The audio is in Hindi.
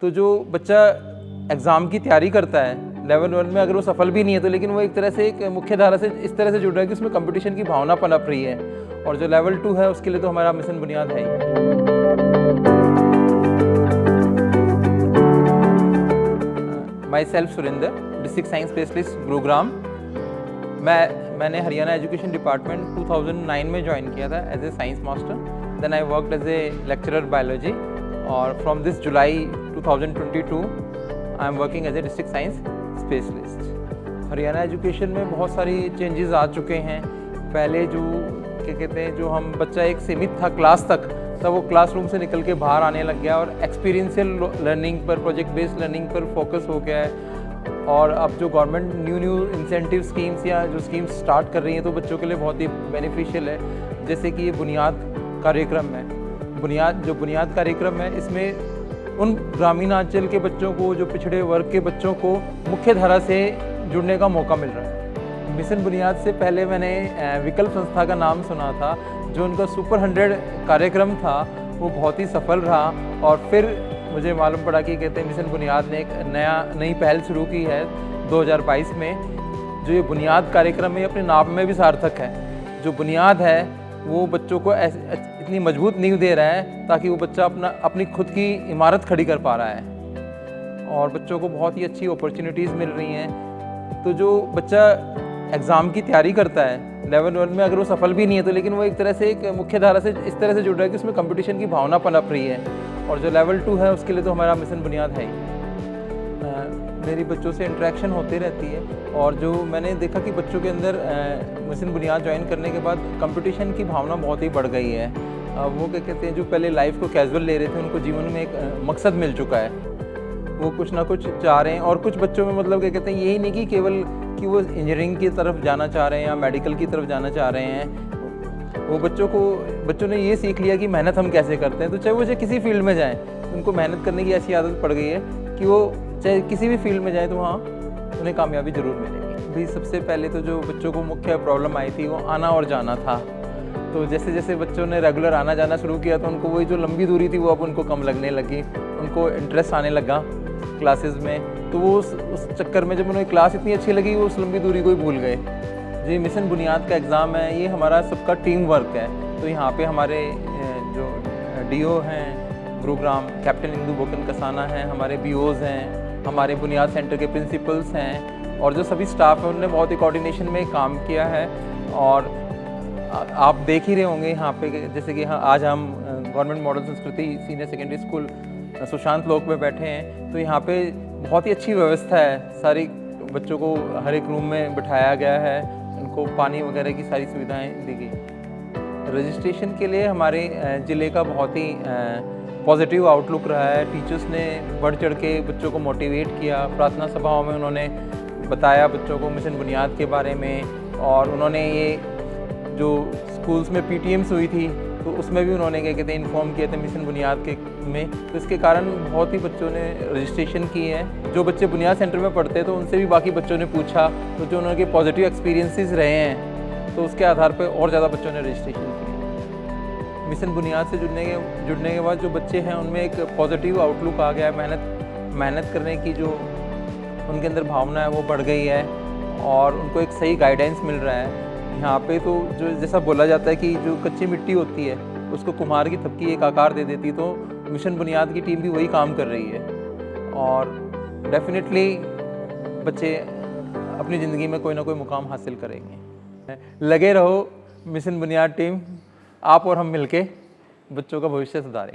तो जो बच्चा एग्ज़ाम की तैयारी करता है लेवल 1 में, अगर वो सफल भी नहीं है तो लेकिन वो एक तरह से एक मुख्य धारा से इस तरह से जुड़ रहा है कि उसमें कंपटीशन की भावना पनप रही है। और जो लेवल 2 है उसके लिए तो हमारा मिशन बुनियाद है ही। Myself Surendra, district science specialist Gurugram. मैंने हरियाणा एजुकेशन डिपार्टमेंट 2009 में ज्वाइन किया था as a science master. Then I worked as a lecturer biology और from this July 2022 I am working as a district science specialist. Haryana education में बहुत सारी चेंजेस आ चुके हैं। पहले जो क्या कहते हैं, जो हम बच्चा एक सीमित था क्लास तक, तब वो क्लासरूम से निकल के बाहर आने लग गया और एक्सपीरियंशियल लर्निंग पर, प्रोजेक्ट बेस्ड लर्निंग पर फोकस हो गया है। और अब जो गवर्नमेंट न्यू इंसेंटिव स्कीम्स या जो स्कीम्स स्टार्ट कर रही हैं तो बच्चों के लिए बहुत ही बेनिफिशियल है। जैसे कि ये बुनियाद कार्यक्रम है। जो बुनियाद कार्यक्रम है, इसमें उन ग्रामीणांचल के बच्चों को, जो पिछड़े वर्ग के बच्चों को मुख्य धारा से जुड़ने का मौका मिल रहा है। मिशन बुनियाद से पहले मैंने विकल्प संस्था का नाम सुना था। जो उनका सुपर 100 कार्यक्रम था वो बहुत ही सफल रहा और फिर मुझे मालूम पड़ा कि कहते हैं मिशन बुनियाद ने एक नई पहल शुरू की है 2022 में। जो ये बुनियाद कार्यक्रम है अपने नाम में भी सार्थक है। जो बुनियाद है वो बच्चों को इतनी मजबूत नींव दे रहा है ताकि वो बच्चा अपनी खुद की इमारत खड़ी कर पा रहा है और बच्चों को बहुत ही अच्छी अपॉर्चुनिटीज़ मिल रही हैं। तो जो बच्चा एग्ज़ाम की तैयारी करता है लेवल 1 में, अगर वो सफल भी नहीं है तो लेकिन वो एक तरह से एक मुख्य धारा से इस तरह से जुड़ रहा है कि उसमें कंपटीशन की भावना पनप रही है। और जो लेवल 2 है उसके लिए तो हमारा मिशन बुनियाद है ही। मेरी बच्चों से इंटरेक्शन होती रहती है और जो मैंने देखा कि बच्चों के अंदर मिशन बुनियाद ज्वाइन करने के बाद कंपटीशन की भावना बहुत ही बढ़ गई है। वो क्या कहते हैं, जो पहले लाइफ को कैजुअल ले रहे थे उनको जीवन में एक मकसद मिल चुका है। वो कुछ ना कुछ चाह रहे हैं। और कुछ बच्चों में मतलब क्या कहते हैं, यही नहीं कि केवल कि वो इंजीनियरिंग की तरफ जाना चाह रहे हैं या मेडिकल की तरफ जाना चाह रहे हैं। वो बच्चों ने ये सीख लिया कि मेहनत हम कैसे करते हैं। तो चाहे वो किसी फील्ड में जाएं, उनको मेहनत करने की ऐसी आदत पड़ गई है कि वो चाहे किसी भी फील्ड में जाए तो वहाँ उन्हें कामयाबी ज़रूर मिलेगी। भाई सबसे पहले तो जो बच्चों को मुख्य प्रॉब्लम आई थी वो आना और जाना था। तो जैसे जैसे बच्चों ने रेगुलर आना जाना शुरू किया तो उनको वही जो लंबी दूरी थी वो अब उनको कम लगने लगी। उनको इंटरेस्ट आने लगा क्लासेस में। तो वो उस चक्कर में जब उन्हें क्लास इतनी अच्छी लगी वो उस लंबी दूरी को ही भूल गए। जी मिशन बुनियाद का एग्ज़ाम है, ये हमारा सबका टीम वर्क है। तो यहाँ पे हमारे जो डीओ हैं गुरुग्राम, कैप्टन इंदु बोकन कसाना हैं, हमारे बीओज़ हैं, हमारे बुनियाद सेंटर के प्रिंसिपल्स हैं और जो सभी स्टाफ हैं उन्होंने बहुत ही कोऑर्डिनेशन में काम किया है। और आप देख ही रहे होंगे यहाँ पे, जैसे कि आज हम गवर्नमेंट मॉडल संस्कृति सीनियर सेकेंडरी स्कूल सुशांत लोक में बैठे हैं। तो यहाँ पे बहुत ही अच्छी व्यवस्था है। सारी बच्चों को हर एक रूम में बिठाया गया है, उनको पानी वगैरह की सारी सुविधाएं दी गई। रजिस्ट्रेशन के लिए हमारे ज़िले का बहुत ही पॉजिटिव आउटलुक रहा है। टीचर्स ने बढ़ चढ़ के बच्चों को मोटिवेट किया। प्रार्थना सभाओं में उन्होंने बताया बच्चों को मिशन बुनियाद के बारे में। और उन्होंने ये जो स्कूल्स में पीटीएम्स हुई थी तो उसमें भी उन्होंने क्या कहते हैं इन्फॉर्म किए थे मिशन बुनियाद में। तो इसके कारण बहुत ही बच्चों ने रजिस्ट्रेशन की है। जो बच्चे बुनियाद सेंटर में पढ़ते हैं तो उनसे भी बाकी बच्चों ने पूछा, तो जो उनके पॉजिटिव एक्सपीरियंसेस रहे हैं तो उसके आधार पर और ज़्यादा बच्चों ने रजिस्ट्रेशन किया। मिशन बुनियाद से जुड़ने के बाद जो बच्चे हैं उनमें एक पॉजिटिव आउटलुक आ गया है। मेहनत करने की जो उनके अंदर भावना है वो बढ़ गई है और उनको एक सही गाइडेंस मिल रहा है। यहाँ पे तो जो जैसा बोला जाता है कि जो कच्ची मिट्टी होती है उसको कुम्हार की थपकी एक आकार दे देती है, तो मिशन बुनियाद की टीम भी वही काम कर रही है। और डेफिनेटली बच्चे अपनी ज़िंदगी में कोई ना कोई मुकाम हासिल करेंगे। लगे रहो मिशन बुनियाद टीम, आप और हम मिलके बच्चों का भविष्य सुधारेंगे।